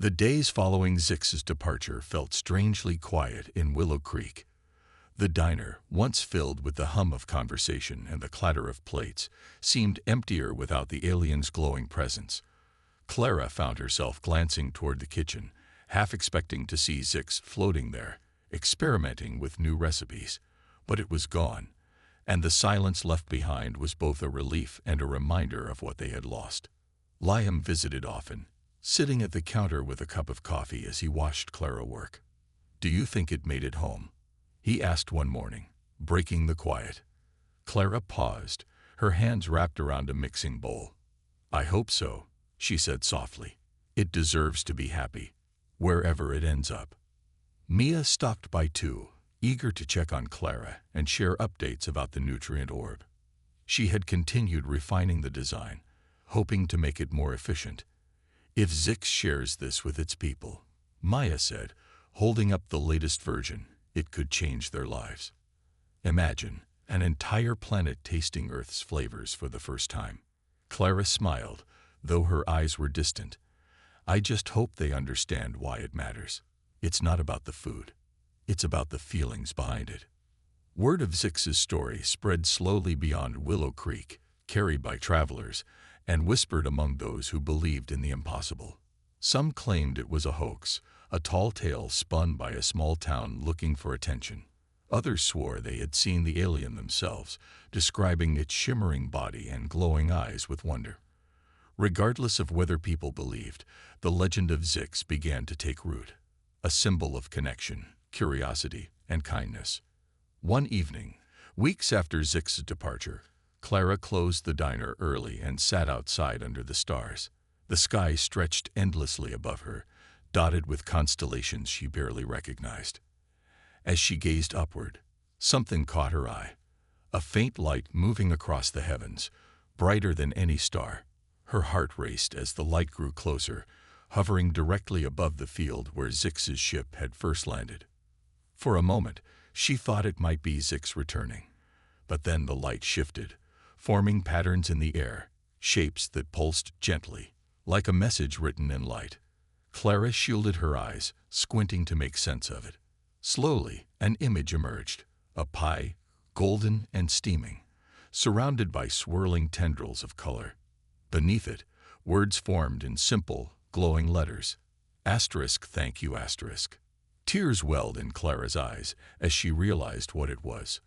The days following Zix's departure felt strangely quiet in Willow Creek. The diner, once filled with the hum of conversation and the clatter of plates, seemed emptier without the alien's glowing presence. Clara found herself glancing toward the kitchen, half expecting to see Zix floating there, experimenting with new recipes. But it was gone, and the silence left behind was both a relief and a reminder of what they had lost. Liam visited often, sitting at the counter with a cup of coffee as he watched Clara work. "Do you think it made it home?" he asked one morning, breaking the quiet. Clara paused, her hands wrapped around a mixing bowl. "I hope so," she said softly. "It deserves to be happy, wherever it ends up." Mia stopped by too, eager to check on Clara and share updates about the nutrient orb. She had continued refining the design, hoping to make it more efficient. "If Zix shares this with its people," Maya said, holding up the latest version, "it could change their lives. Imagine an entire planet tasting Earth's flavors for the first time." Clara smiled, though her eyes were distant. "I just hope they understand why it matters. It's not about the food. It's about the feelings behind it." Word of Zix's story spread slowly beyond Willow Creek, carried by travelers, and whispered among those who believed in the impossible. Some claimed it was a hoax, a tall tale spun by a small town looking for attention. Others swore they had seen the alien themselves, describing its shimmering body and glowing eyes with wonder. Regardless of whether people believed, the legend of Zix began to take root, a symbol of connection, curiosity, and kindness. One evening, weeks after Zix's departure, Clara closed the diner early and sat outside under the stars. The sky stretched endlessly above her, dotted with constellations she barely recognized. As she gazed upward, something caught her eye, a faint light moving across the heavens, brighter than any star. Her heart raced as the light grew closer, hovering directly above the field where Zix's ship had first landed. For a moment, she thought it might be Zix returning. But then the light shifted, forming patterns in the air, shapes that pulsed gently, like a message written in light. Clara shielded her eyes, squinting to make sense of it. Slowly, an image emerged, a pie, golden and steaming, surrounded by swirling tendrils of color. Beneath it, words formed in simple, glowing letters. Asterisk, thank you, asterisk. Tears welled in Clara's eyes as she realized what it was.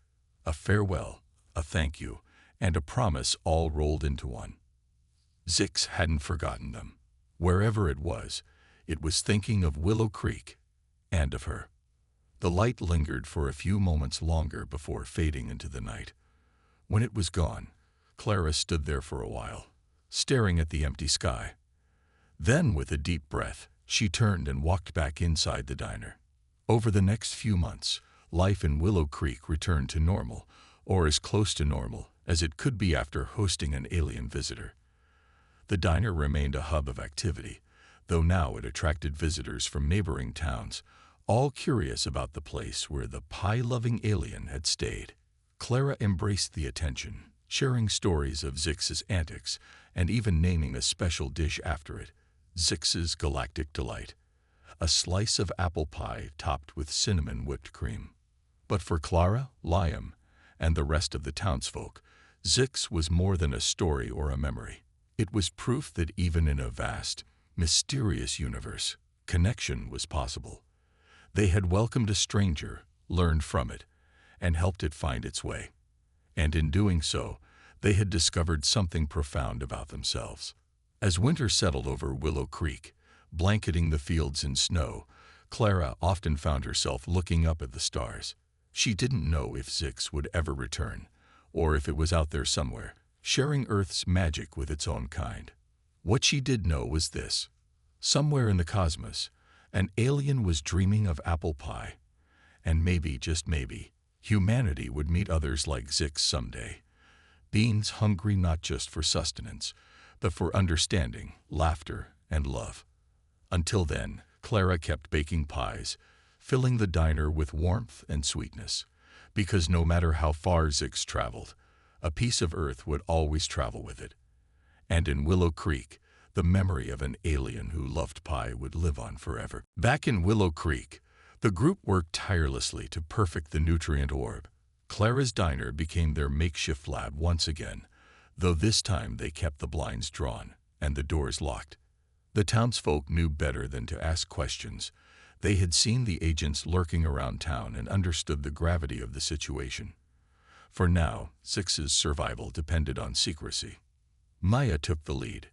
A farewell, a thank you, and a promise all rolled into one. Zix hadn't forgotten them. Wherever it was thinking of Willow Creek and of her. The light lingered for a few moments longer before fading into the night. When it was gone, Clara stood there for a while, staring at the empty sky. Then, with a deep breath, she turned and walked back inside the diner. Over the next few months, life in Willow Creek returned to normal, or as close to normal as it could be after hosting an alien visitor. The diner remained a hub of activity, though now it attracted visitors from neighboring towns, all curious about the place where the pie-loving alien had stayed. Clara embraced the attention, sharing stories of Zix's antics and even naming a special dish after it, Zix's Galactic Delight, a slice of apple pie topped with cinnamon whipped cream. But for Clara, Liam, and the rest of the townsfolk, Zix was more than a story or a memory. It was proof that even in a vast, mysterious universe, connection was possible. They had welcomed a stranger, learned from it, and helped it find its way. And in doing so, they had discovered something profound about themselves. As winter settled over Willow Creek, blanketing the fields in snow, Clara often found herself looking up at the stars. She didn't know if Zix would ever return, or if it was out there somewhere, sharing Earth's magic with its own kind. What she did know was this: somewhere in the cosmos, an alien was dreaming of apple pie, and maybe, just maybe, humanity would meet others like Zix someday. Beings hungry not just for sustenance, but for understanding, laughter, and love. Until then, Clara kept baking pies, filling the diner with warmth and sweetness, because no matter how far Zix traveled, a piece of Earth would always travel with it. And in Willow Creek, The memory of an alien who loved pie would live on forever. Back in Willow Creek, the group worked tirelessly to perfect the nutrient orb. Clara's diner became their makeshift lab once again, though this time they kept the blinds drawn and the doors locked. The townsfolk knew better than to ask questions. They had seen the agents lurking around town and understood the gravity of the situation. For now, Zix's survival depended on secrecy. Maya took the lead,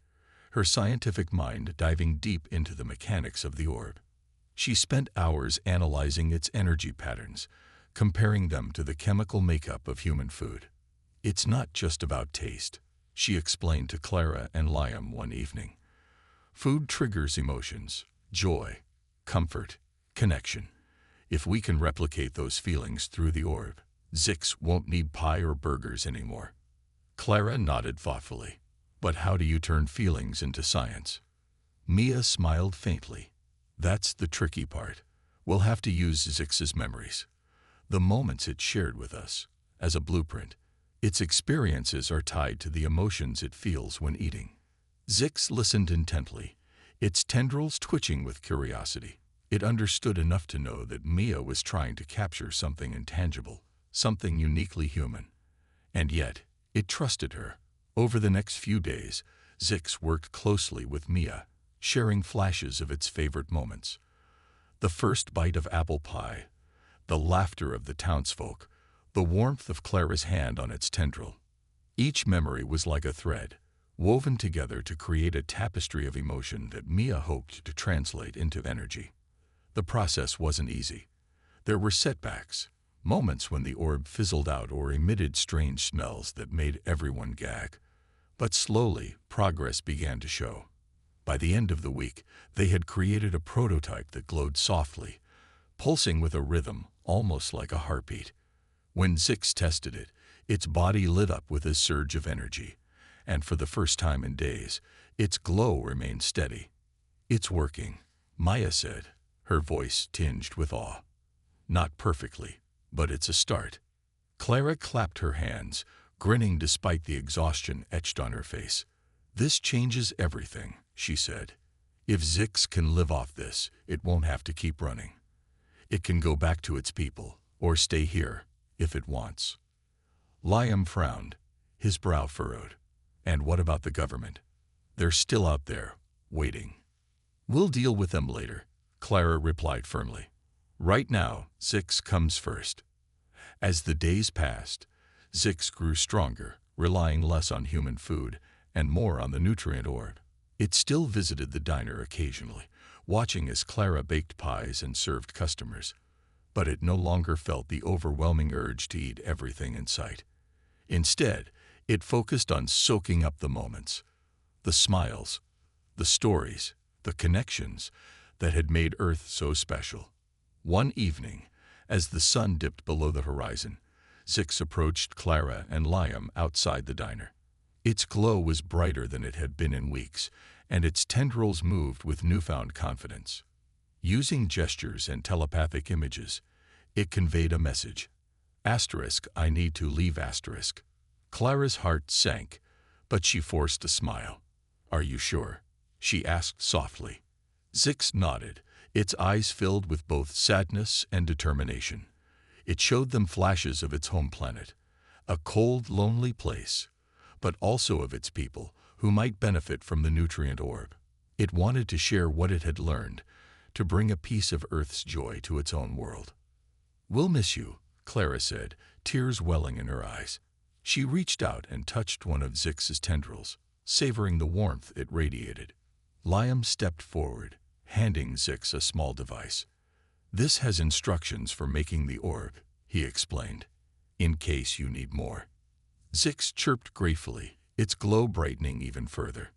her scientific mind diving deep into the mechanics of the orb. She spent hours analyzing its energy patterns, comparing them to the chemical makeup of human food. "It's not just about taste," she explained to Clara and Liam one evening. "Food triggers emotions, joy, comfort, connection. If we can replicate those feelings through the orb, Zix won't need pie or burgers anymore." Clara nodded thoughtfully. "But how do you turn feelings into science?" Mia smiled faintly. "That's the tricky part. We'll have to use Zix's memories, the moments it shared with us, as a blueprint. Its experiences are tied to the emotions it feels when eating." Zix listened intently, its tendrils twitching with curiosity. It understood enough to know that Mia was trying to capture something intangible, something uniquely human. And yet, it trusted her. Over the next few days, Zix worked closely with Mia, sharing flashes of its favorite moments. The first bite of apple pie, the laughter of the townsfolk, the warmth of Clara's hand on its tendril. Each memory was like a thread, woven together to create a tapestry of emotion that Mia hoped to translate into energy. The process wasn't easy. There were setbacks, moments when the orb fizzled out or emitted strange smells that made everyone gag. But slowly, progress began to show. By the end of the week, they had created a prototype that glowed softly, pulsing with a rhythm almost like a heartbeat. When Zix tested it, its body lit up with a surge of energy, and for the first time in days, its glow remained steady. "It's working," Maya said, her voice tinged with awe. "Not perfectly, but it's a start." Clara clapped her hands, grinning despite the exhaustion etched on her face. "This changes everything," she said. "If Zix can live off this, it won't have to keep running. It can go back to its people, or stay here, if it wants." Liam frowned, his brow furrowed. "And what about the government? They're still out there, waiting." "We'll deal with them later," Clara replied firmly. "Right now, Zix comes first." As the days passed, Zix grew stronger, relying less on human food and more on the nutrient orb. It still visited the diner occasionally, watching as Clara baked pies and served customers. But it no longer felt the overwhelming urge to eat everything in sight. Instead, it focused on soaking up the moments, the smiles, the stories, the connections that had made Earth so special. One evening, as the sun dipped below the horizon, Zix approached Clara and Liam outside the diner. Its glow was brighter than it had been in weeks, and its tendrils moved with newfound confidence. Using gestures and telepathic images, it conveyed a message. "I need to leave." Clara's heart sank, but she forced a smile. "Are you sure?" she asked softly. Zix nodded, its eyes filled with both sadness and determination. It showed them flashes of its home planet, a cold, lonely place, but also of its people who might benefit from the nutrient orb. It wanted to share what it had learned, to bring a piece of Earth's joy to its own world. "We'll miss you," Clara said, tears welling in her eyes. She reached out and touched one of Zix's tendrils, savoring the warmth it radiated. Liam stepped forward, handing Zix a small device. "This has instructions for making the orb," he explained, "in case you need more." Zix chirped gratefully, its glow brightening even further.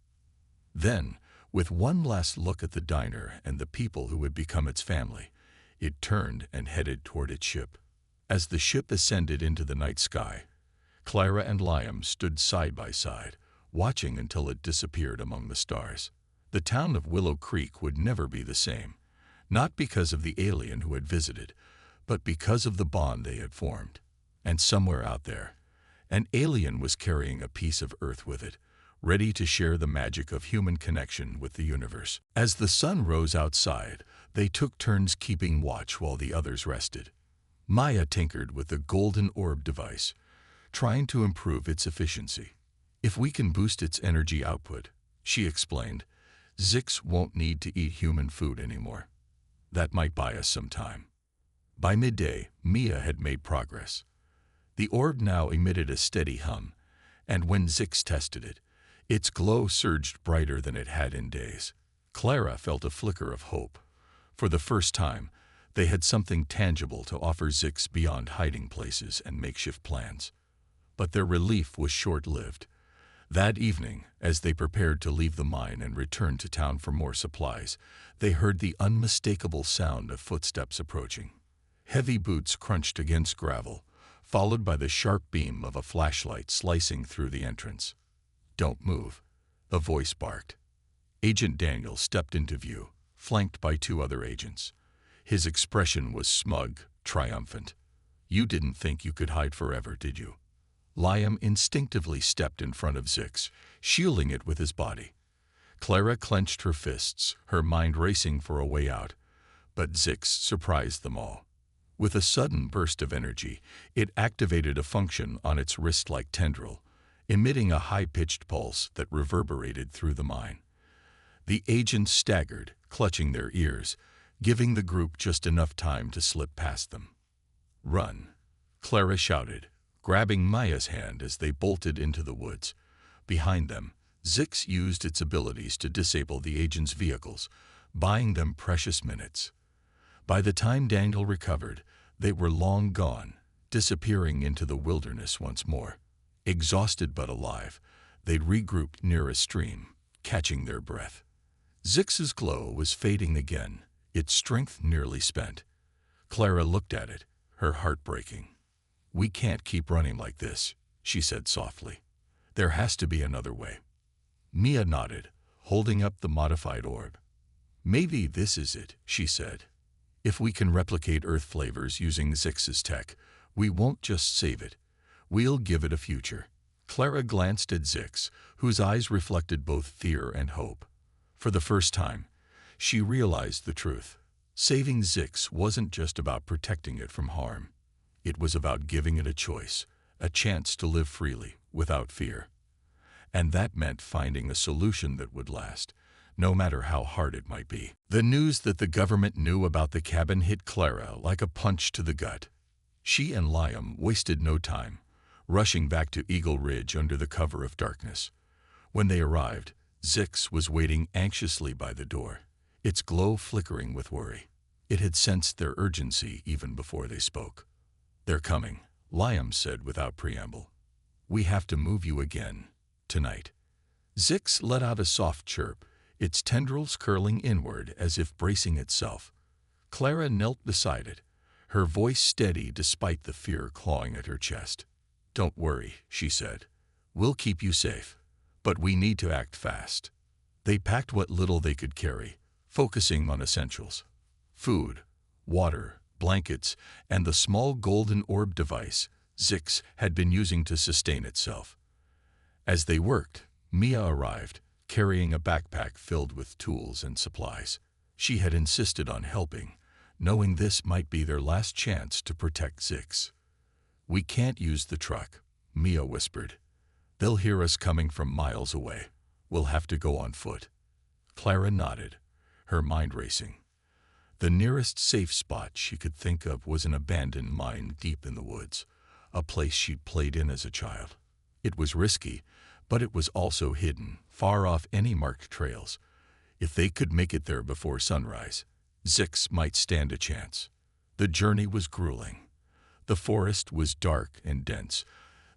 Then, with one last look at the diner and the people who would become its family, it turned and headed toward its ship. As the ship ascended into the night sky, Clara and Liam stood side by side, watching until it disappeared among the stars. The town of Willow Creek would never be the same, not because of the alien who had visited, but because of the bond they had formed. And somewhere out there, an alien was carrying a piece of Earth with it, ready to share the magic of human connection with the universe. As the sun rose outside, they took turns keeping watch while the others rested. Maya tinkered with the golden orb device, trying to improve its efficiency. If we can boost its energy output, she explained, Zix won't need to eat human food anymore. That might buy us some time. By midday, Mia had made progress. The orb now emitted a steady hum, and when Zix tested it, its glow surged brighter than it had in days. Clara felt a flicker of hope. For the first time, they had something tangible to offer Zix beyond hiding places and makeshift plans. But their relief was short-lived. That evening, as they prepared to leave the mine and return to town for more supplies, they heard the unmistakable sound of footsteps approaching. Heavy boots crunched against gravel, followed by the sharp beam of a flashlight slicing through the entrance. "Don't move," a voice barked. Agent Daniel stepped into view, flanked by 2 other agents. His expression was smug, triumphant. "You didn't think you could hide forever, did you?" Liam instinctively stepped in front of Zix, shielding it with his body. Clara clenched her fists, her mind racing for a way out, but Zix surprised them all. With a sudden burst of energy, it activated a function on its wrist-like tendril, emitting a high-pitched pulse that reverberated through the mine. The agents staggered, clutching their ears, giving the group just enough time to slip past them. "Run," Clara shouted, grabbing Maya's hand as they bolted into the woods. Behind them, Zix used its abilities to disable the agents' vehicles, buying them precious minutes. By the time Daniel recovered, they were long gone, disappearing into the wilderness once more. Exhausted but alive, they regrouped near a stream, catching their breath. Zix's glow was fading again, its strength nearly spent. Clara looked at it, her heart breaking. "We can't keep running like this," she said softly. "There has to be another way." Mia nodded, holding up the modified orb. "Maybe this is it," she said. "If we can replicate Earth flavors using Zix's tech, we won't just save it. We'll give it a future." Clara glanced at Zix, whose eyes reflected both fear and hope. For the first time, she realized the truth. Saving Zix wasn't just about protecting it from harm. It was about giving it a choice, a chance to live freely, without fear. And that meant finding a solution that would last, no matter how hard it might be. The news that the government knew about the cabin hit Clara like a punch to the gut. She and Liam wasted no time, rushing back to Eagle Ridge under the cover of darkness. When they arrived, Zix was waiting anxiously by the door, its glow flickering with worry. It had sensed their urgency even before they spoke. "They're coming," Liam said without preamble. "We have to move you again, tonight." Zix let out a soft chirp, its tendrils curling inward as if bracing itself. Clara knelt beside it, her voice steady despite the fear clawing at her chest. "Don't worry," she said. "We'll keep you safe, but we need to act fast." They packed what little they could carry, focusing on essentials: food, water, blankets, and the small golden orb device Zix had been using to sustain itself. As they worked, Mia arrived, carrying a backpack filled with tools and supplies. She had insisted on helping, knowing this might be their last chance to protect Zix. "We can't use the truck," Mia whispered. "They'll hear us coming from miles away. We'll have to go on foot." Clara nodded, her mind racing. The nearest safe spot she could think of was an abandoned mine deep in the woods, a place she'd played in as a child. It was risky, but it was also hidden, far off any marked trails. If they could make it there before sunrise, Zix might stand a chance. The journey was grueling. The forest was dark and dense,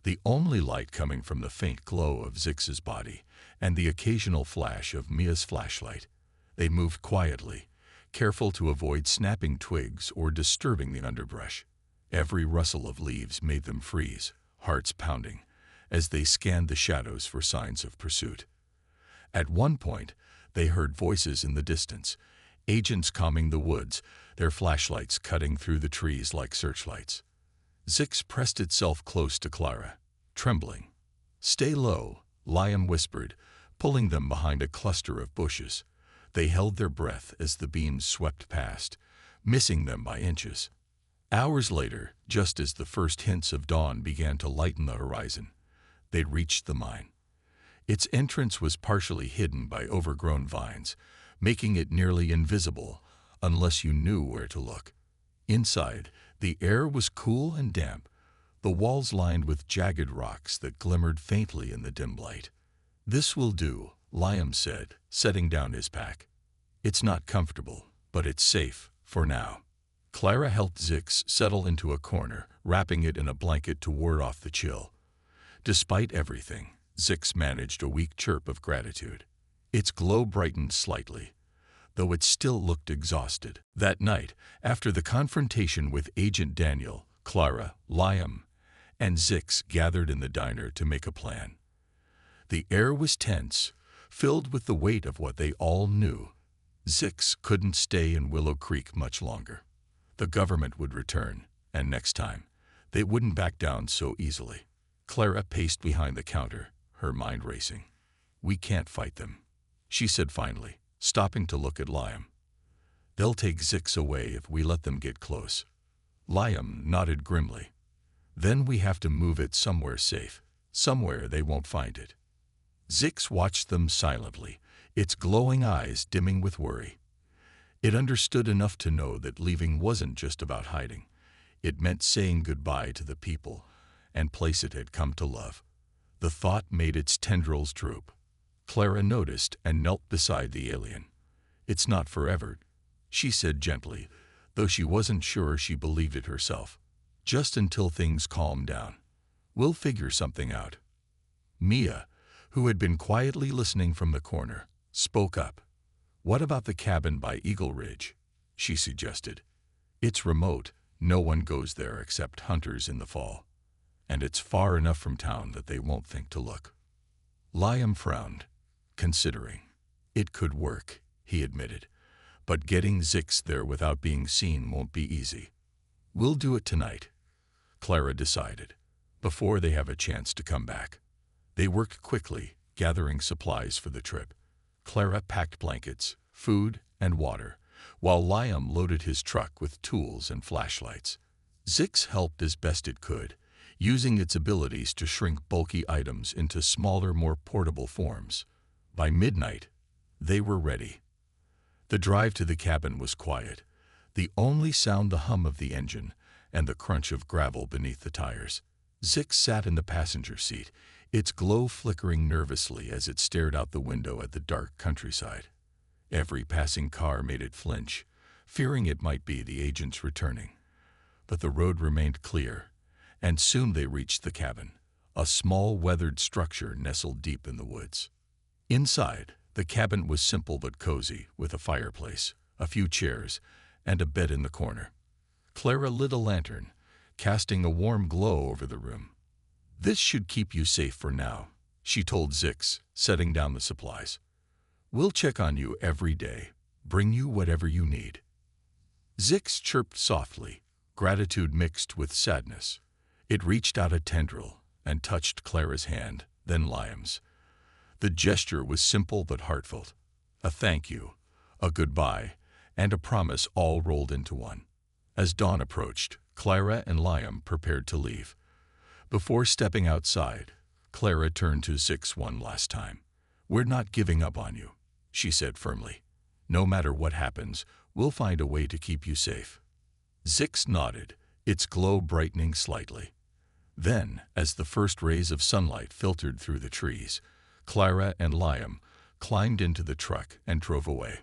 the only light coming from the faint glow of Zix's body and the occasional flash of Mia's flashlight. They moved quietly, careful to avoid snapping twigs or disturbing the underbrush. Every rustle of leaves made them freeze, hearts pounding, as they scanned the shadows for signs of pursuit. At one point, they heard voices in the distance, agents combing the woods, their flashlights cutting through the trees like searchlights. Zix pressed itself close to Clara, trembling. "Stay low," Liam whispered, pulling them behind a cluster of bushes. They held their breath as the beams swept past, missing them by inches. Hours later, just as the first hints of dawn began to lighten the horizon, they reached the mine. Its entrance was partially hidden by overgrown vines, making it nearly invisible unless you knew where to look. Inside, the air was cool and damp, the walls lined with jagged rocks that glimmered faintly in the dim light. "This will do," Liam said, setting down his pack. "It's not comfortable, but it's safe for now." Clara helped Zix settle into a corner, wrapping it in a blanket to ward off the chill. Despite everything, Zix managed a weak chirp of gratitude. Its glow brightened slightly, though it still looked exhausted. That night, after the confrontation with Agent Daniel, Clara, Liam, and Zix gathered in the diner to make a plan. The air was tense, filled with the weight of what they all knew. Zix couldn't stay in Willow Creek much longer. The government would return, and next time, they wouldn't back down so easily. Clara paced behind the counter, her mind racing. "We can't fight them," she said finally, stopping to look at Liam. "They'll take Zix away if we let them get close." Liam nodded grimly. "Then we have to move it somewhere safe, somewhere they won't find it." Zix watched them silently, its glowing eyes dimming with worry. It understood enough to know that leaving wasn't just about hiding. It meant saying goodbye to the people and place it had come to love. The thought made its tendrils droop. Clara noticed and knelt beside the alien. "It's not forever," she said gently, though she wasn't sure she believed it herself. "Just until things calm down. We'll figure something out." Mia, who had been quietly listening from the corner, spoke up. "What about the cabin by Eagle Ridge?" she suggested. "It's remote, no one goes there except hunters in the fall. And it's far enough from town that they won't think to look." Liam frowned, considering. "It could work," he admitted, "but getting Zix there without being seen won't be easy." "We'll do it tonight," Clara decided, "before they have a chance to come back." They worked quickly, gathering supplies for the trip. Clara packed blankets, food, and water, while Liam loaded his truck with tools and flashlights. Zix helped as best it could, using its abilities to shrink bulky items into smaller, more portable forms. By midnight, they were ready. The drive to the cabin was quiet, the only sound the hum of the engine and the crunch of gravel beneath the tires. Zix sat in the passenger seat, its glow flickering nervously as it stared out the window at the dark countryside. Every passing car made it flinch, fearing it might be the agents returning. But the road remained clear, and soon they reached the cabin, a small weathered structure nestled deep in the woods. Inside, the cabin was simple but cozy, with a fireplace, a few chairs, and a bed in the corner. Clara lit a lantern, casting a warm glow over the room. "This should keep you safe for now," she told Zix, setting down the supplies. "We'll check on you every day, bring you whatever you need." Zix chirped softly, gratitude mixed with sadness. It reached out a tendril and touched Clara's hand, then Liam's. The gesture was simple but heartfelt. A thank you, a goodbye, and a promise all rolled into one. As dawn approached, Clara and Liam prepared to leave. Before stepping outside, Clara turned to Zix one last time. "We're not giving up on you," she said firmly. "No matter what happens, we'll find a way to keep you safe." Zix nodded, its glow brightening slightly. Then, as the first rays of sunlight filtered through the trees, Clara and Liam climbed into the truck and drove away.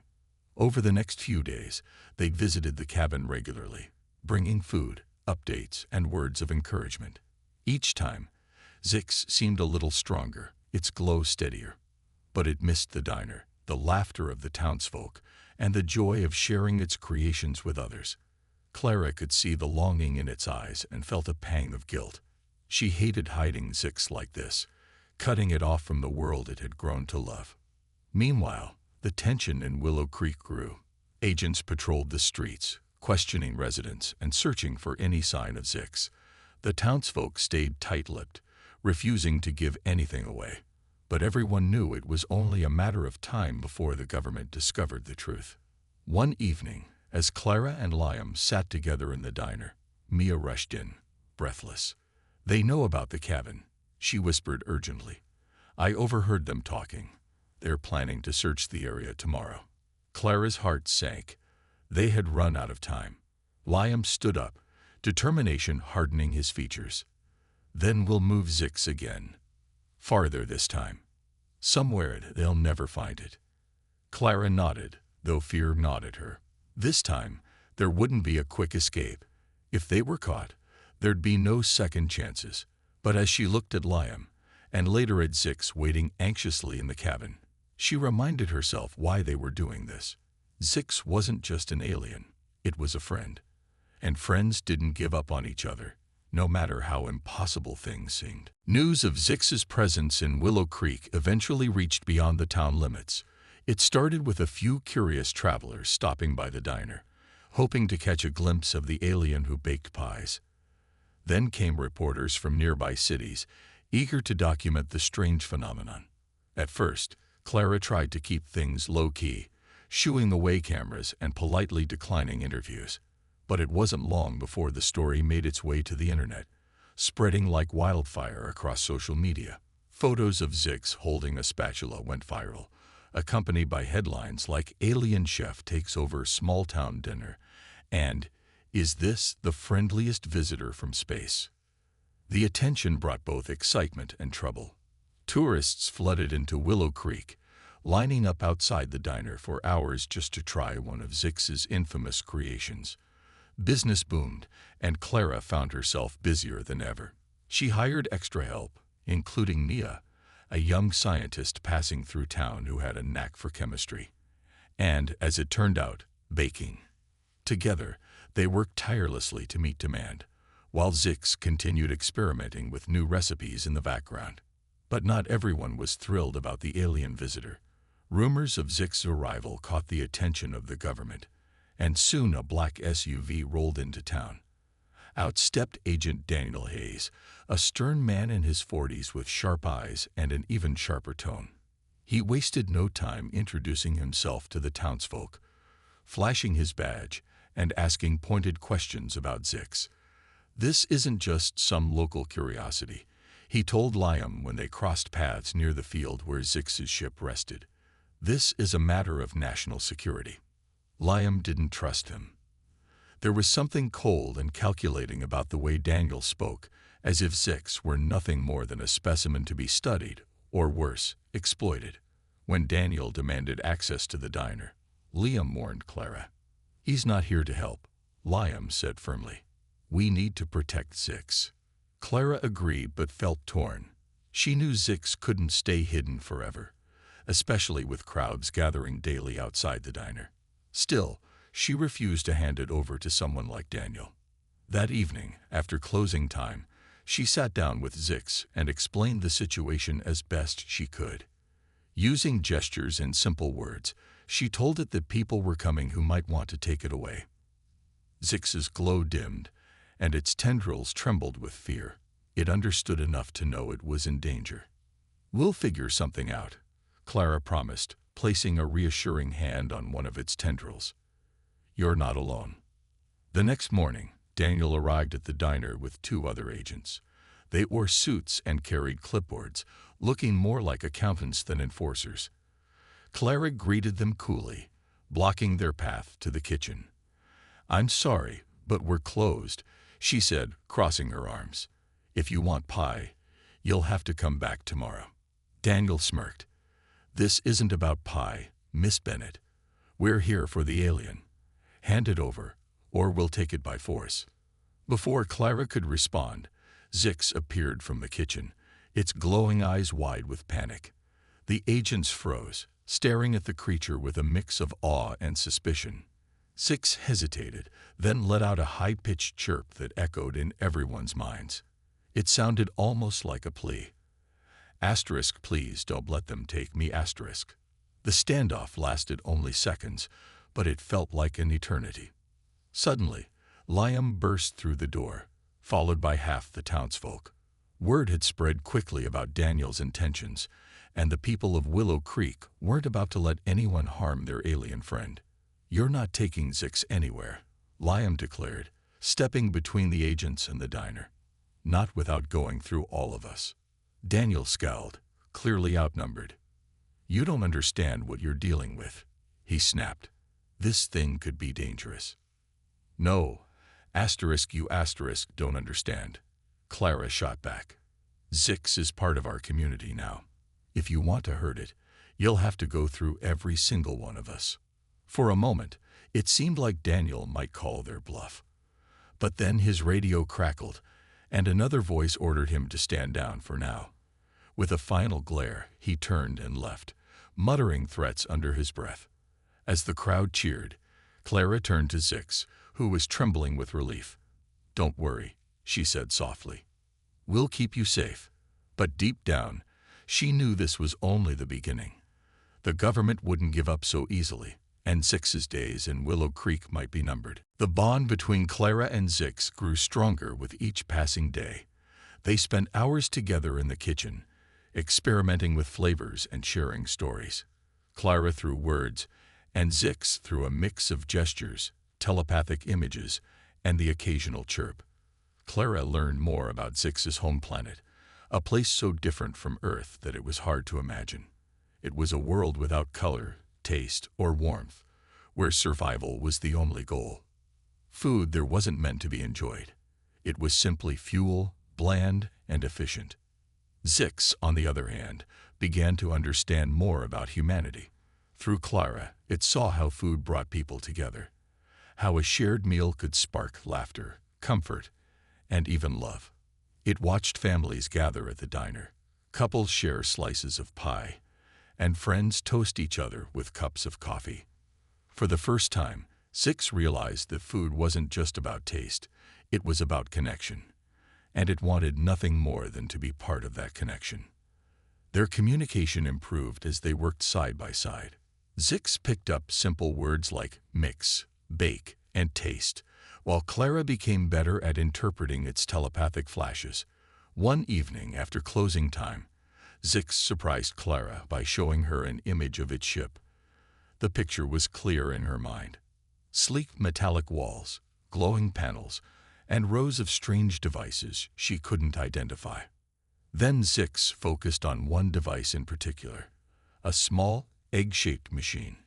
Over the next few days, they visited the cabin regularly, bringing food, updates, and words of encouragement. Each time, Zix seemed a little stronger, its glow steadier. But it missed the diner, the laughter of the townsfolk, and the joy of sharing its creations with others. Clara could see the longing in its eyes and felt a pang of guilt. She hated hiding Zix like this, cutting it off from the world it had grown to love. Meanwhile, the tension in Willow Creek grew. Agents patrolled the streets, questioning residents and searching for any sign of Zix. The townsfolk stayed tight-lipped, refusing to give anything away. but everyone knew it was only a matter of time before the government discovered the truth. One evening, as Clara and Liam sat together in the diner, Mia rushed in, breathless. "They know about the cabin," she whispered urgently. "I overheard them talking. They're planning to search the area tomorrow." Clara's heart sank. They had run out of time. Liam stood up, determination hardening his features. "Then we'll move Zix again. Farther this time. Somewhere they'll never find it." Clara nodded, though fear gnawed at her. This time, there wouldn't be a quick escape. If they were caught, there'd be no second chances. But as she looked at Liam, and later at Zix waiting anxiously in the cabin, she reminded herself why they were doing this. Zix wasn't just an alien, it was a friend. And friends didn't give up on each other, no matter how impossible things seemed. News of Zix's presence in Willow Creek eventually reached beyond the town limits. It started with a few curious travelers stopping by the diner, hoping to catch a glimpse of the alien who baked pies. Then came reporters from nearby cities, eager to document the strange phenomenon. At first, Clara tried to keep things low-key, shooing away cameras and politely declining interviews. But it wasn't long before the story made its way to the internet, spreading like wildfire across social media. Photos of Zix holding a spatula went viral, accompanied by headlines like "Alien Chef Takes Over Small-Town Dinner" and "Is This the Friendliest Visitor from Space?" The attention brought both excitement and trouble. Tourists flooded into Willow Creek, lining up outside the diner for hours just to try one of Zix's infamous creations. Business boomed, and Clara found herself busier than ever. She hired extra help, including Mia, a young scientist passing through town who had a knack for chemistry, and, as it turned out, baking. Together, they worked tirelessly to meet demand, while Zix continued experimenting with new recipes in the background. But not everyone was thrilled about the alien visitor. Rumors of Zix's arrival caught the attention of the government, and soon a black SUV rolled into town. Out stepped Agent Daniel Hayes, a stern man in his 40s with sharp eyes and an even sharper tone. He wasted no time introducing himself to the townsfolk, flashing his badge and asking pointed questions about Zix. "This isn't just some local curiosity," he told Liam when they crossed paths near the field where Zix's ship rested. "This is a matter of national security." Liam didn't trust him. There was something cold and calculating about the way Daniel spoke, as if Zix were nothing more than a specimen to be studied, or worse, exploited. When Daniel demanded access to the diner, Liam warned Clara. "He's not here to help," Liam said firmly. "We need to protect Zix." Clara agreed but felt torn. She knew Zix couldn't stay hidden forever, especially with crowds gathering daily outside the diner. Still, she refused to hand it over to someone like Daniel. That evening, after closing time, she sat down with Zix and explained the situation as best she could. Using gestures and simple words, she told it that people were coming who might want to take it away. Zix's glow dimmed, and its tendrils trembled with fear. It understood enough to know it was in danger. "We'll figure something out," Clara promised, placing a reassuring hand on one of its tendrils. "You're not alone." The next morning, Daniel arrived at the diner with 2 other agents. They wore suits and carried clipboards, looking more like accountants than enforcers. Clara greeted them coolly, blocking their path to the kitchen. "I'm sorry, but we're closed," she said, crossing her arms. "If you want pie, you'll have to come back tomorrow." Daniel smirked. "This isn't about pie, Miss Bennett. We're here for the alien. Hand it over, or we'll take it by force." Before Clara could respond, Zix appeared from the kitchen, its glowing eyes wide with panic. The agents froze, staring at the creature with a mix of awe and suspicion. Zix hesitated, then let out a high-pitched chirp that echoed in everyone's minds. It sounded almost like a plea. "Asterisk, please don't let them take me, asterisk." The standoff lasted only seconds, but it felt like an eternity. Suddenly, Liam burst through the door, followed by half the townsfolk. Word had spread quickly about Daniel's intentions, and the people of Willow Creek weren't about to let anyone harm their alien friend. "You're not taking Zix anywhere," Liam declared, stepping between the agents and the diner. "Not without going through all of us." Daniel scowled, clearly outnumbered. "You don't understand what you're dealing with," he snapped. "This thing could be dangerous." "No, you don't understand," Clara shot back. "Zix is part of our community now. If you want to hurt it, you'll have to go through every single one of us." For a moment, it seemed like Daniel might call their bluff. But then his radio crackled, and another voice ordered him to stand down for now. With a final glare, he turned and left, muttering threats under his breath. As the crowd cheered, Clara turned to Zix, who was trembling with relief. "Don't worry," she said softly. "We'll keep you safe." But deep down, she knew this was only the beginning. The government wouldn't give up so easily, and Zix's days in Willow Creek might be numbered. The bond between Clara and Zix grew stronger with each passing day. They spent hours together in the kitchen, experimenting with flavors and sharing stories. Clara through words, and Zix through a mix of gestures, telepathic images, and the occasional chirp. Clara learned more about Zix's home planet, a place so different from Earth that it was hard to imagine. It was a world without color, taste, or warmth, where survival was the only goal. Food there wasn't meant to be enjoyed. It was simply fuel, bland and efficient. Zix, on the other hand, began to understand more about humanity. Through Clara, it saw how food brought people together, how a shared meal could spark laughter, comfort, and even love. It watched families gather at the diner, couples share slices of pie, and friends toast each other with cups of coffee. For the first time, Zix realized that food wasn't just about taste, it was about connection, and it wanted nothing more than to be part of that connection. Their communication improved as they worked side by side. Zix picked up simple words like mix, bake, and taste, while Clara became better at interpreting its telepathic flashes. One evening after closing time, Zix surprised Clara by showing her an image of its ship. The picture was clear in her mind. Sleek metallic walls, glowing panels, and rows of strange devices she couldn't identify. Then Zix focused on one device in particular, a small, egg-shaped machine,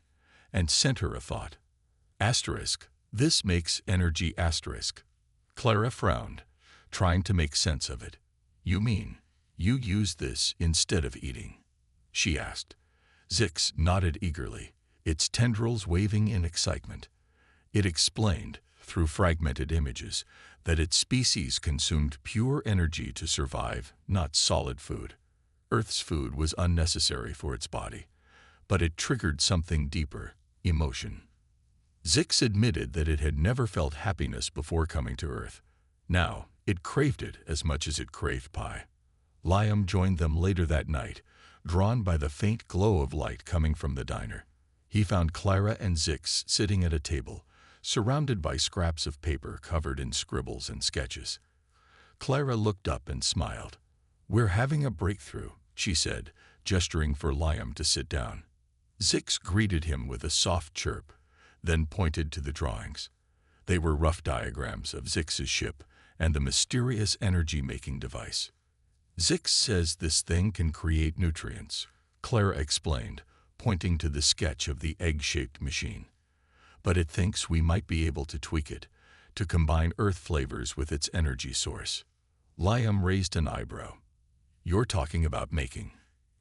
and sent her a thought. Asterisk, this makes energy asterisk. Clara frowned, trying to make sense of it. "You mean you use this instead of eating?" she asked. Zix nodded eagerly, its tendrils waving in excitement. It explained, through fragmented images, that its species consumed pure energy to survive, not solid food. Earth's food was unnecessary for its body, but it triggered something deeper, emotion. Zix admitted that it had never felt happiness before coming to Earth. Now, it craved it as much as it craved pie. Liam joined them later that night, drawn by the faint glow of light coming from the diner. He found Clara and Zix sitting at a table, surrounded by scraps of paper covered in scribbles and sketches. Clara looked up and smiled. "We're having a breakthrough," she said, gesturing for Liam to sit down. Zix greeted him with a soft chirp, then pointed to the drawings. They were rough diagrams of Zix's ship and the mysterious energy-making device. "Zix says this thing can create nutrients," Clara explained, pointing to the sketch of the egg-shaped machine. "But it thinks we might be able to tweak it, to combine Earth flavors with its energy source." Liam raised an eyebrow. "You're talking about making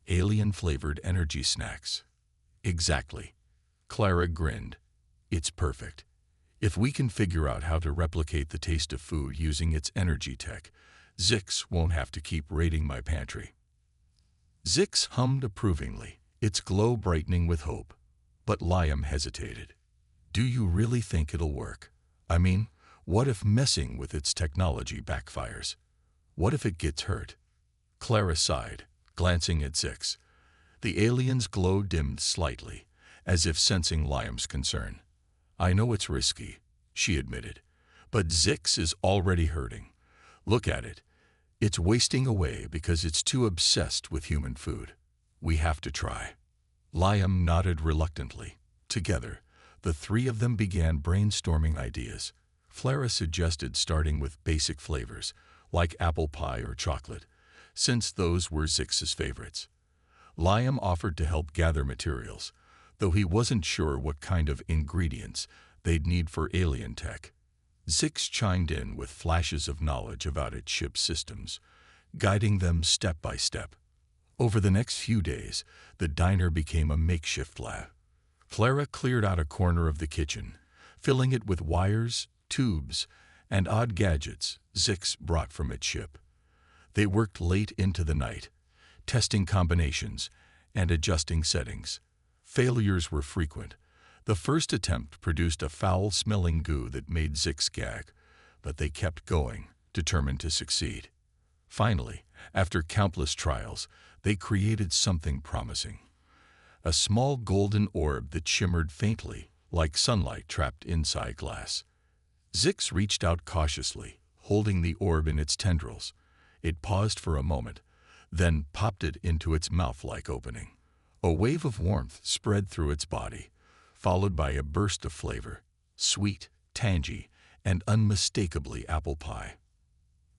alien-flavored energy snacks?" "Exactly." Clara grinned. "It's perfect. If we can figure out how to replicate the taste of food using its energy tech, Zix won't have to keep raiding my pantry." Zix hummed approvingly, its glow brightening with hope. But Liam hesitated. "Do you really think it'll work? I mean, what if messing with its technology backfires? What if it gets hurt?" Clara sighed, glancing at Zix. The alien's glow dimmed slightly, as if sensing Liam's concern. "I know it's risky," she admitted, "but Zix is already hurting. Look at it. It's wasting away because it's too obsessed with human food. We have to try. Liam nodded reluctantly. Together, the three of them began brainstorming ideas. Clara suggested starting with basic flavors, like apple pie or chocolate, since those were Zix's favorites. Liam offered to help gather materials, though he wasn't sure what kind of ingredients they'd need for alien tech. Zix chimed in with flashes of knowledge about its ship's systems, guiding them step by step. Over the next few days, the diner became a makeshift lab. Clara cleared out a corner of the kitchen, filling it with wires, tubes, and odd gadgets Zix brought from its ship. They worked late into the night, testing combinations and adjusting settings. Failures were frequent. The first attempt produced a foul-smelling goo that made Zix gag, but they kept going, determined to succeed. Finally, after countless trials, they created something promising. A small golden orb that shimmered faintly, like sunlight trapped inside glass. Zix reached out cautiously, holding the orb in its tendrils. It paused for a moment, then popped it into its mouth-like opening. A wave of warmth spread through its body, followed by a burst of flavor, sweet, tangy, and unmistakably apple pie.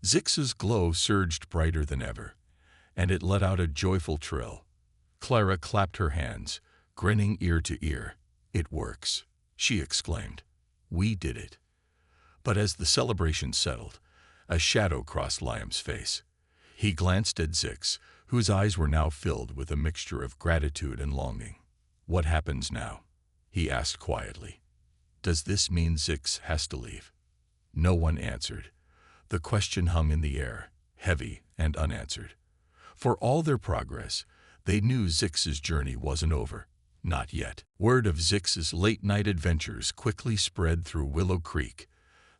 Zix's glow surged brighter than ever, and it let out a joyful trill. Clara clapped her hands, grinning ear to ear. "It works," she exclaimed. "We did it." But as the celebration settled, a shadow crossed Liam's face. He glanced at Zix, whose eyes were now filled with a mixture of gratitude and longing. "What happens now?" he asked quietly. "Does this mean Zix has to leave?" No one answered. The question hung in the air, heavy and unanswered. For all their progress, they knew Zix's journey wasn't over. Not yet. Word of Zix's late-night adventures quickly spread through Willow Creek,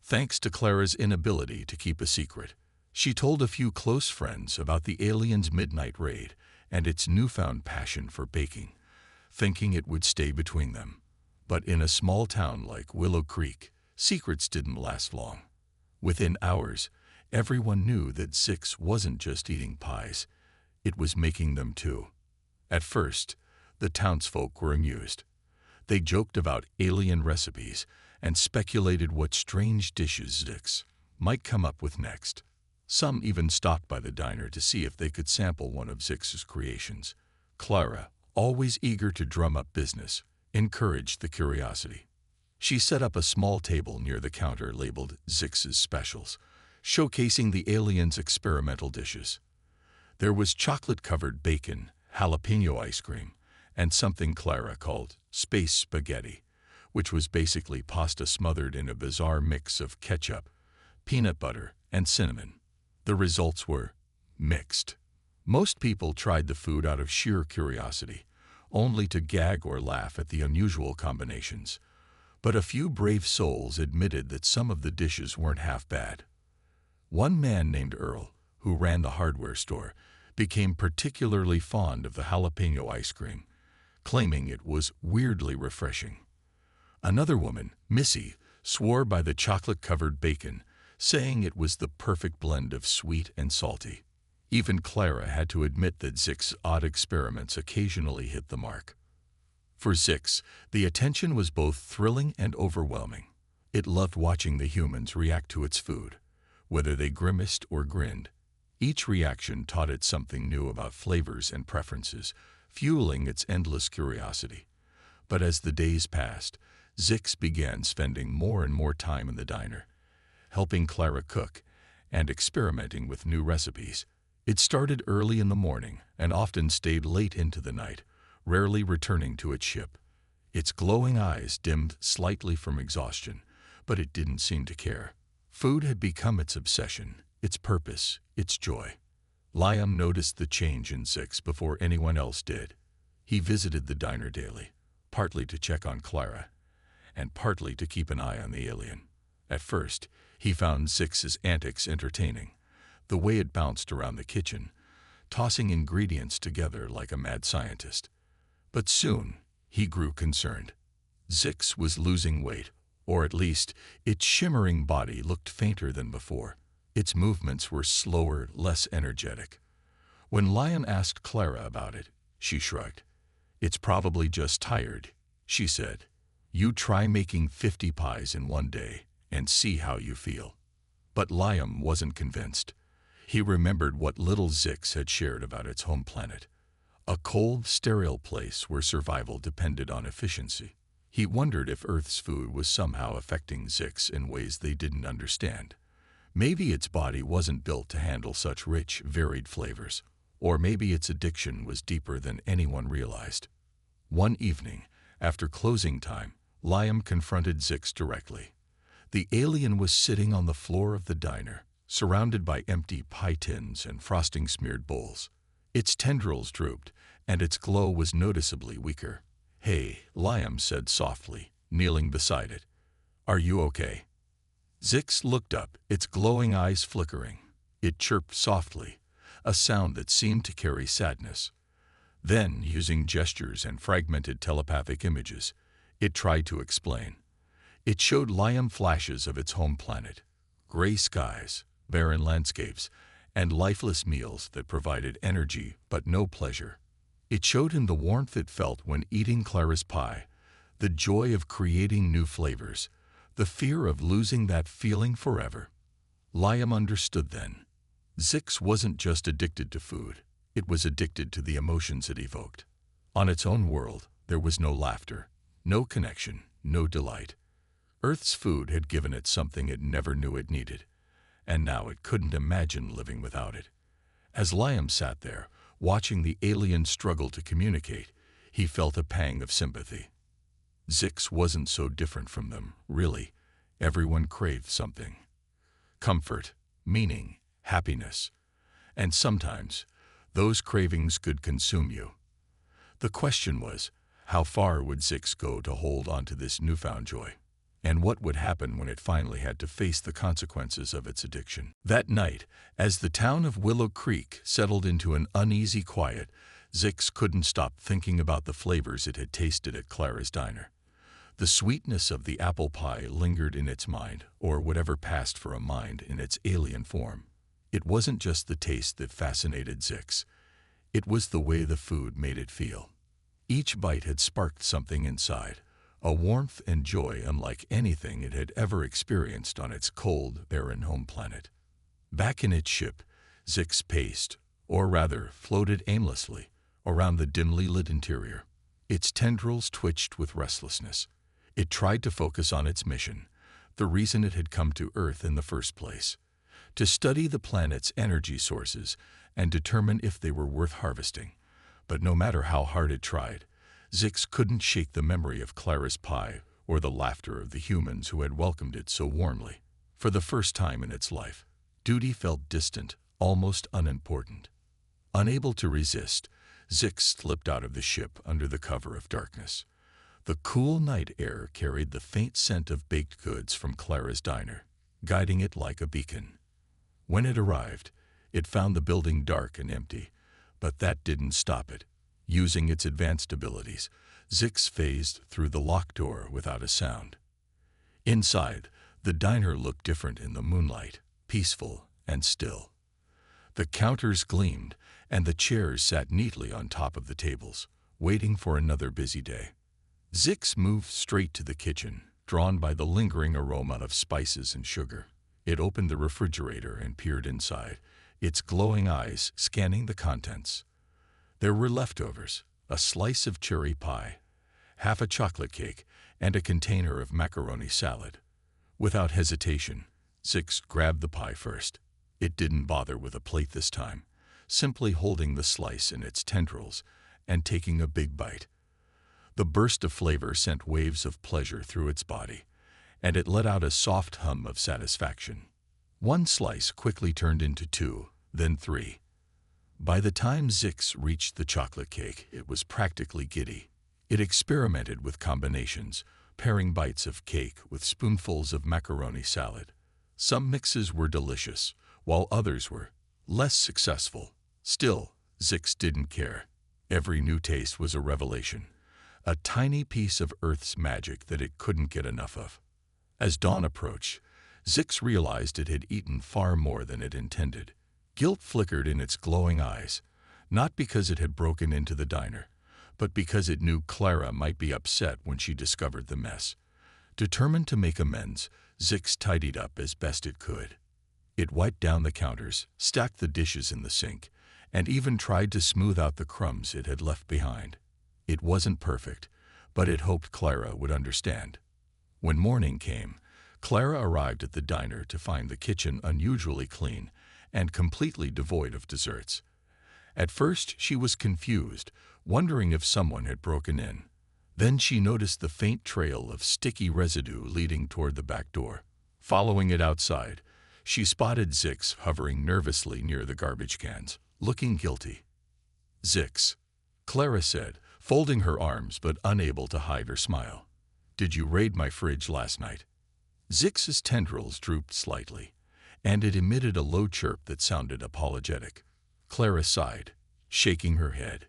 thanks to Clara's inability to keep a secret. She told a few close friends about the aliens' midnight raid and its newfound passion for baking, thinking it would stay between them. But in a small town like Willow Creek, secrets didn't last long. Within hours, everyone knew that Zix wasn't just eating pies, it was making them too. At first, the townsfolk were amused. They joked about alien recipes and speculated what strange dishes Zix might come up with next. Some even stopped by the diner to see if they could sample one of Zix's creations. Clara, always eager to drum up business, encouraged the curiosity. She set up a small table near the counter labeled Zix's Specials, showcasing the aliens' experimental dishes. There was chocolate-covered bacon, jalapeno ice cream, and something Clara called space spaghetti, which was basically pasta smothered in a bizarre mix of ketchup, peanut butter, and cinnamon. The results were mixed. Most people tried the food out of sheer curiosity, only to gag or laugh at the unusual combinations. But a few brave souls admitted that some of the dishes weren't half bad. One man named Earl, who ran the hardware store, became particularly fond of the jalapeno ice cream, claiming it was weirdly refreshing. Another woman, Missy, swore by the chocolate-covered bacon, saying it was the perfect blend of sweet and salty. Even Clara had to admit that Zix's odd experiments occasionally hit the mark. For Zix, the attention was both thrilling and overwhelming. It loved watching the humans react to its food, whether they grimaced or grinned. Each reaction taught it something new about flavors and preferences, fueling its endless curiosity. But as the days passed, Zix began spending more and more time in the diner, helping Clara cook and experimenting with new recipes. It started early in the morning and often stayed late into the night, rarely returning to its ship. Its glowing eyes dimmed slightly from exhaustion, but it didn't seem to care. Food had become its obsession, its purpose, its joy. Liam noticed the change in Zix before anyone else did. He visited the diner daily, partly to check on Clara, and partly to keep an eye on the alien. At first, he found Zix's antics entertaining, the way it bounced around the kitchen, tossing ingredients together like a mad scientist. But soon, he grew concerned. Zix was losing weight, or at least, its shimmering body looked fainter than before. Its movements were slower, less energetic. When Liam asked Clara about it, She shrugged. It's probably just tired, she said. You try making 50 pies in one day and see how you feel. But Liam wasn't convinced. He remembered what little Zix had shared about its home planet. A cold, sterile place where survival depended on efficiency. He wondered if Earth's food was somehow affecting Zix in ways they didn't understand. Maybe its body wasn't built to handle such rich, varied flavors. Or maybe its addiction was deeper than anyone realized. One evening, after closing time, Liam confronted Zix directly. The alien was sitting on the floor of the diner, surrounded by empty pie tins and frosting-smeared bowls. Its tendrils drooped, and its glow was noticeably weaker. "Hey," Liam said softly, kneeling beside it. "Are you okay?" Zix looked up, its glowing eyes flickering. It chirped softly, a sound that seemed to carry sadness. Then, using gestures and fragmented telepathic images, it tried to explain. It showed Liam flashes of its home planet, gray skies, barren landscapes, and lifeless meals that provided energy but no pleasure. It showed him the warmth it felt when eating Clara's pie, the joy of creating new flavors, the fear of losing that feeling forever. Liam understood then. Zix wasn't just addicted to food, it was addicted to the emotions it evoked. On its own world, there was no laughter, no connection, no delight. Earth's food had given it something it never knew it needed, and now it couldn't imagine living without it. As Liam sat there, watching the alien struggle to communicate, he felt a pang of sympathy. Zix wasn't so different from them, really. Everyone craved something. Comfort, meaning, happiness. And sometimes, those cravings could consume you. The question was, how far would Zix go to hold on to this newfound joy? And what would happen when it finally had to face the consequences of its addiction? That night, as the town of Willow Creek settled into an uneasy quiet, Zix couldn't stop thinking about the flavors it had tasted at Clara's diner. The sweetness of the apple pie lingered in its mind, or whatever passed for a mind in its alien form. It wasn't just the taste that fascinated Zix. It was the way the food made it feel. Each bite had sparked something inside, a warmth and joy unlike anything it had ever experienced on its cold, barren home planet. Back in its ship, Zix paced, or rather floated aimlessly, around the dimly lit interior. Its tendrils twitched with restlessness. It tried to focus on its mission, the reason it had come to Earth in the first place, to study the planet's energy sources and determine if they were worth harvesting. But no matter how hard it tried, Zix couldn't shake the memory of Clara's pie or the laughter of the humans who had welcomed it so warmly. For the first time in its life, duty felt distant, almost unimportant. Unable to resist, Zix slipped out of the ship under the cover of darkness. The cool night air carried the faint scent of baked goods from Clara's diner, guiding it like a beacon. When it arrived, it found the building dark and empty, but that didn't stop it. Using its advanced abilities, Zix phased through the locked door without a sound. Inside, the diner looked different in the moonlight, peaceful and still. The counters gleamed, and the chairs sat neatly on top of the tables, waiting for another busy day. Zix moved straight to the kitchen, drawn by the lingering aroma of spices and sugar. It opened the refrigerator and peered inside, its glowing eyes scanning the contents. There were leftovers, a slice of cherry pie, half a chocolate cake, and a container of macaroni salad. Without hesitation, Zix grabbed the pie first. It didn't bother with a plate this time, simply holding the slice in its tendrils and taking a big bite. The burst of flavor sent waves of pleasure through its body, and it let out a soft hum of satisfaction. One slice quickly turned into 2, then 3. By the time Zix reached the chocolate cake, it was practically giddy. It experimented with combinations, pairing bites of cake with spoonfuls of macaroni salad. Some mixes were delicious, while others were less successful. Still, Zix didn't care. Every new taste was a revelation, a tiny piece of Earth's magic that it couldn't get enough of. As dawn approached, Zix realized it had eaten far more than it intended. Guilt flickered in its glowing eyes. not because it had broken into the diner, but because it knew Clara might be upset when she discovered the mess. Determined to make amends, Zix tidied up as best it could. It wiped down the counters, stacked the dishes in the sink, and even tried to smooth out the crumbs it had left behind. It wasn't perfect, but it hoped Clara would understand. When morning came, Clara arrived at the diner to find the kitchen unusually clean and completely devoid of desserts. At first, she was confused, wondering if someone had broken in. Then she noticed the faint trail of sticky residue leading toward the back door. Following it outside, she spotted Zix hovering nervously near the garbage cans, looking guilty. "Zix," Clara said, folding her arms but unable to hide her smile. "Did you raid my fridge last night?" Zix's tendrils drooped slightly, and it emitted a low chirp that sounded apologetic. Clara sighed, shaking her head.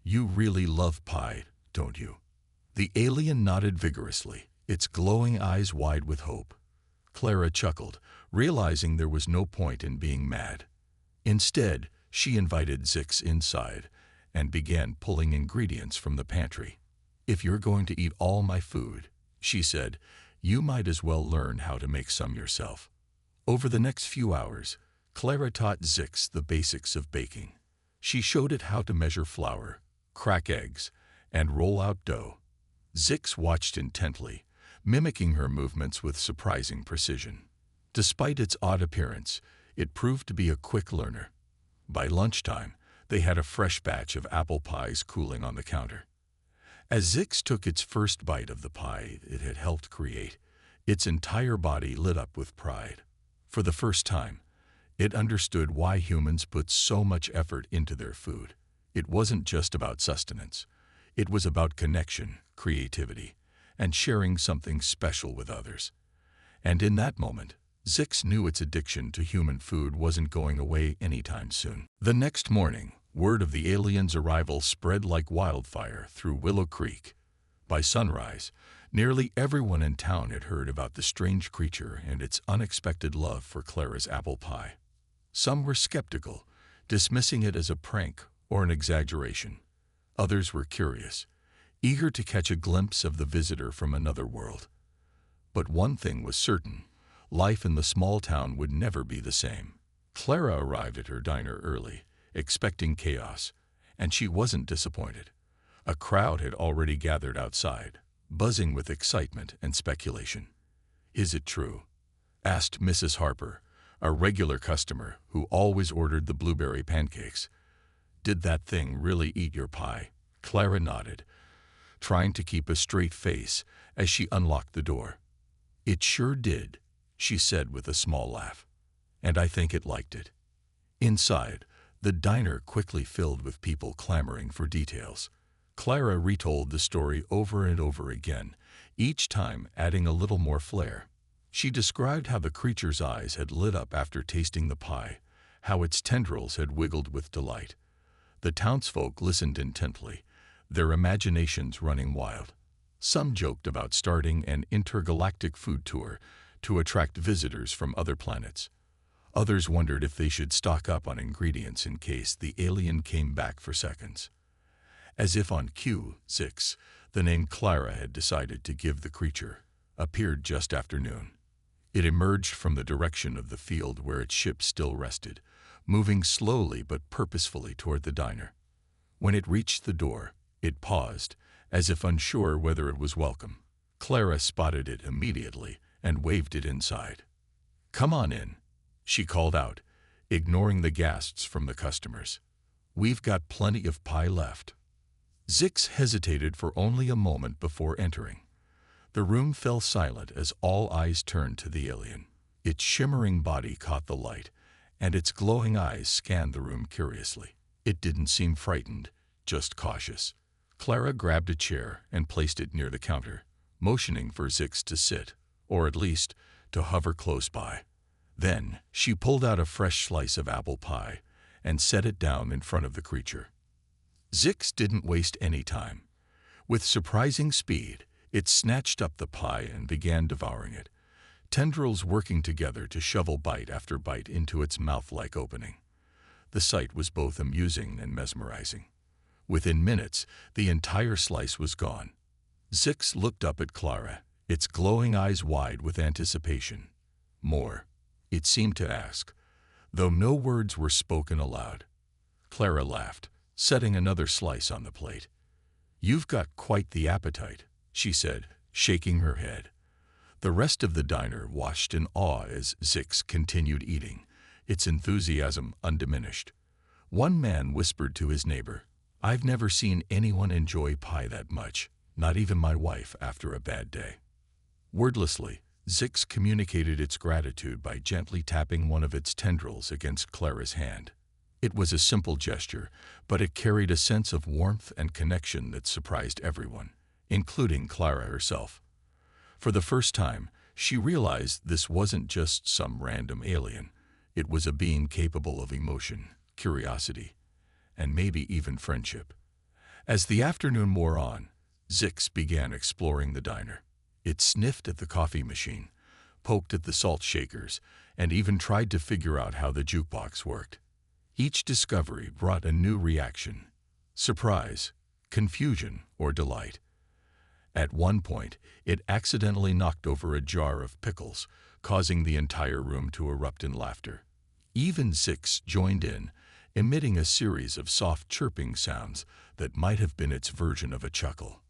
"You really love pie, don't you?" The alien nodded vigorously, its glowing eyes wide with hope. Clara chuckled, realizing there was no point in being mad. Instead, she invited Zix inside and began pulling ingredients from the pantry. "If you're going to eat all my food," she said, "you might as well learn how to make some yourself." Over the next few hours, Clara taught Zix the basics of baking. She showed it how to measure flour, crack eggs, and roll out dough. Zix watched intently, mimicking her movements with surprising precision. Despite its odd appearance, it proved to be a quick learner. By lunchtime, they had a fresh batch of apple pies cooling on the counter. As Zix took its first bite of the pie it had helped create, its entire body lit up with pride. For the first time, it understood why humans put so much effort into their food. It wasn't just about sustenance. It was about connection, creativity, and sharing something special with others. And in that moment, Zix knew its addiction to human food wasn't going away anytime soon. The next morning, word of the aliens' arrival spread like wildfire through Willow Creek. By sunrise, nearly everyone in town had heard about the strange creature and its unexpected love for Clara's apple pie. Some were skeptical, dismissing it as a prank or an exaggeration. Others were curious, eager to catch a glimpse of the visitor from another world. But one thing was certain: life in the small town would never be the same. Clara arrived at her diner early, expecting chaos, and she wasn't disappointed. A crowd had already gathered outside, buzzing with excitement and speculation. "Is it true?" asked Mrs. Harper, a regular customer who always ordered the blueberry pancakes. "Did that thing really eat your pie?" Clara nodded, trying to keep a straight face as she unlocked the door. "It sure did," she said with a small laugh, "and I think it liked it." Inside, the diner quickly filled with people clamoring for details. Clara retold the story over and over again, each time adding a little more flair. She described how the creature's eyes had lit up after tasting the pie, how its tendrils had wiggled with delight. The townsfolk listened intently, their imaginations running wild. Some joked about starting an intergalactic food tour to attract visitors from other planets. Others wondered if they should stock up on ingredients in case the alien came back for seconds. As if on cue, Zix, the name Clara had decided to give the creature, appeared just after noon. It emerged from the direction of the field where its ship still rested, moving slowly but purposefully toward the diner. When it reached the door, it paused, as if unsure whether it was welcome. Clara spotted it immediately and waved it inside. "Come on in," she called out, ignoring the gasps from the customers. "We've got plenty of pie left." Zix hesitated for only a moment before entering. The room fell silent as all eyes turned to the alien. Its shimmering body caught the light, and its glowing eyes scanned the room curiously. It didn't seem frightened, just cautious. Clara grabbed a chair and placed it near the counter, motioning for Zix to sit, or at least to hover close by. Then she pulled out a fresh slice of apple pie and set it down in front of the creature. Zix didn't waste any time. With surprising speed, it snatched up the pie and began devouring it, tendrils working together to shovel bite after bite into its mouth-like opening. The sight was both amusing and mesmerizing. Within minutes, the entire slice was gone. Zix looked up at Clara, its glowing eyes wide with anticipation. More, it seemed to ask, though no words were spoken aloud. Clara laughed, setting another slice on the plate. "You've got quite the appetite," she said, shaking her head. The rest of the diner watched in awe as Zix continued eating, its enthusiasm undiminished. One man whispered to his neighbor, "I've never seen anyone enjoy pie that much, not even my wife after a bad day." Wordlessly, Zix communicated its gratitude by gently tapping one of its tendrils against Clara's hand. It was a simple gesture, but it carried a sense of warmth and connection that surprised everyone, including Clara herself. For the first time, she realized this wasn't just some random alien. It was a being capable of emotion, curiosity, and maybe even friendship. As the afternoon wore on, Zix began exploring the diner. It sniffed at the coffee machine, poked at the salt shakers, and even tried to figure out how the jukebox worked. Each discovery brought a new reaction: surprise, confusion, or delight. At one point, it accidentally knocked over a jar of pickles, causing the entire room to erupt in laughter. Even Zix joined in, emitting a series of soft chirping sounds that might have been its version of a chuckle.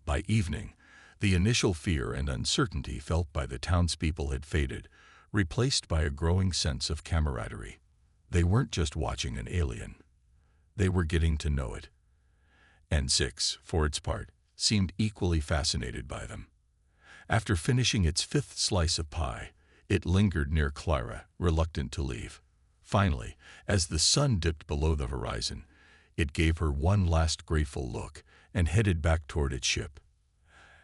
By evening, the initial fear and uncertainty felt by the townspeople had faded, replaced by a growing sense of camaraderie. They weren't just watching an alien. They were getting to know it. And Zix, for its part, seemed equally fascinated by them. After finishing its fifth slice of pie, it lingered near Clara, reluctant to leave. Finally, as the sun dipped below the horizon, it gave her one last grateful look and headed back toward its ship.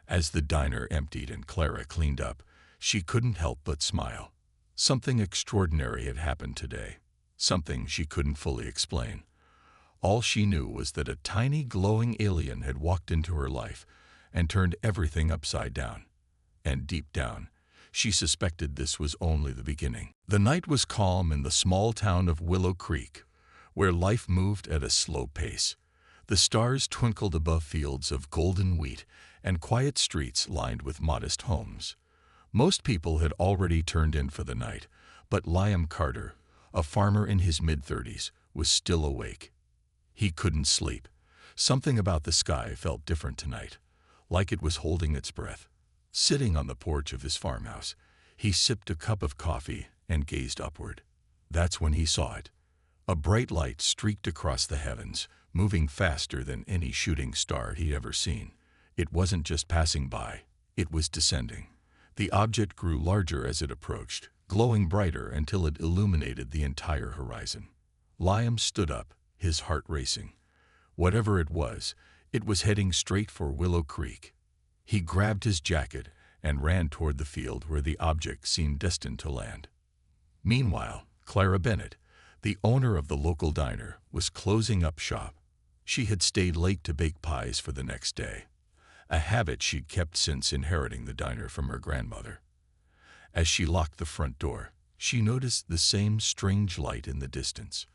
As the diner emptied and Clara cleaned up, she couldn't help but smile. Something extraordinary had happened today, something she couldn't fully explain. All she knew was that a tiny glowing alien had walked into her life and turned everything upside down. And deep down, she suspected this was only the beginning. The night was calm in the small town of Willow Creek, where life moved at a slow pace. The stars twinkled above fields of golden wheat and quiet streets lined with modest homes. Most people had already turned in for the night, but Liam Carter, a farmer in his mid-30s, was still awake. He couldn't sleep. Something about the sky felt different tonight, like it was holding its breath. Sitting on the porch of his farmhouse, he sipped a cup of coffee and gazed upward. That's when he saw it. A bright light streaked across the heavens, moving faster than any shooting star he'd ever seen. It wasn't just passing by, it was descending. The object grew larger as it approached, glowing brighter until it illuminated the entire horizon. Liam stood up, his heart racing. Whatever it was heading straight for Willow Creek. He grabbed his jacket and ran toward the field where the object seemed destined to land. Meanwhile, Clara Bennett, the owner of the local diner, was closing up shop. She had stayed late to bake pies for the next day, a habit she'd kept since inheriting the diner from her grandmother. As she locked the front door, she noticed the same strange light in the distance.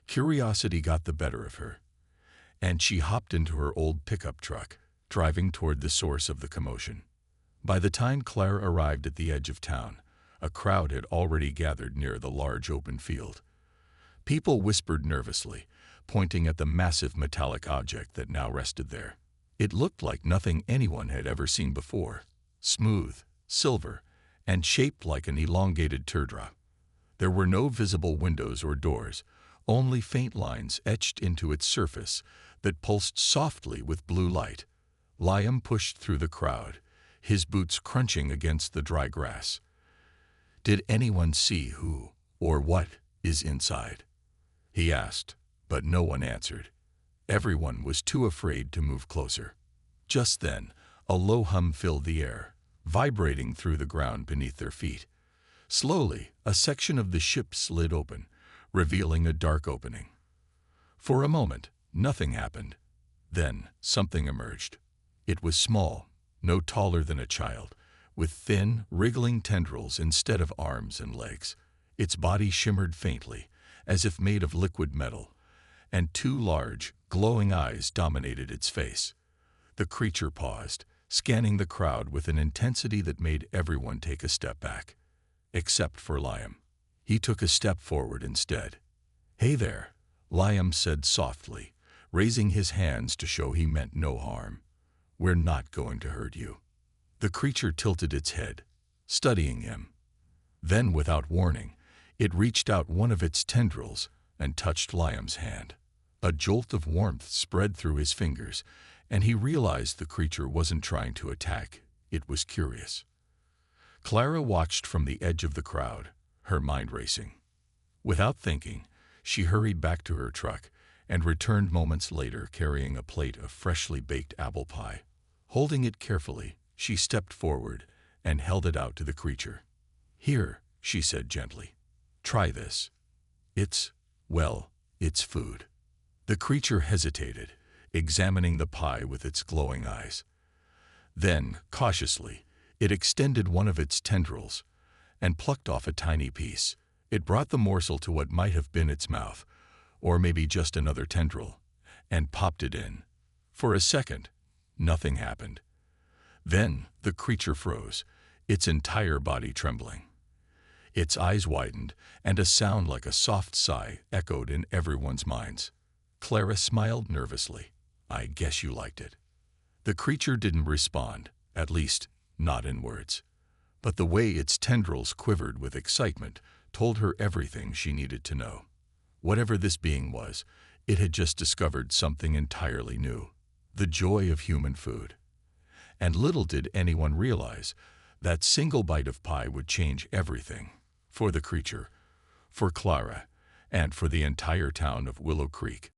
Curiosity got the better of her, and she hopped into her old pickup truck, driving toward the source of the commotion. By the time Clara arrived at the edge of town, a crowd had already gathered near the large open field. People whispered nervously, pointing at the massive metallic object that now rested there. It looked like nothing anyone had ever seen before, smooth, silver, and shaped like an elongated teardrop. There were no visible windows or doors, only faint lines etched into its surface that pulsed softly with blue light. Liam pushed through the crowd, his boots crunching against the dry grass. "Did anyone see who or what is inside?" he asked, but no one answered. Everyone was too afraid to move closer. Just then, a low hum filled the air, vibrating through the ground beneath their feet. Slowly, a section of the ship slid open, revealing a dark opening. For a moment, nothing happened. Then, something emerged. It was small, no taller than a child, with thin, wriggling tendrils instead of arms and legs. Its body shimmered faintly, as if made of liquid metal, and two large, glowing eyes dominated its face. The creature paused, scanning the crowd with an intensity that made everyone take a step back. Except for Liam. He took a step forward instead. "Hey there," Liam said softly, raising his hands to show he meant no harm. "We're not going to hurt you." The creature tilted its head, studying him. Then, without warning, it reached out one of its tendrils and touched Liam's hand. A jolt of warmth spread through his fingers, and he realized the creature wasn't trying to attack, it was curious. Clara watched from the edge of the crowd, her mind racing. Without thinking, she hurried back to her truck and returned moments later carrying a plate of freshly baked apple pie. Holding it carefully, she stepped forward and held it out to the creature. "Here," she said gently. "Try this. It's food." The creature hesitated, examining the pie with its glowing eyes. Then, cautiously, it extended one of its tendrils and plucked off a tiny piece. It brought the morsel to what might have been its mouth, or maybe just another tendril, and popped it in. For a second, nothing happened. Then the creature froze, its entire body trembling. Its eyes widened, and a sound like a soft sigh echoed in everyone's minds. Clara smiled nervously. "I guess you liked it." The creature didn't respond, at least, not in words. But the way its tendrils quivered with excitement told her everything she needed to know. Whatever this being was, it had just discovered something entirely new. The joy of human food. And little did anyone realize that single bite of pie would change everything. For the creature, for Clara, and for the entire town of Willow Creek.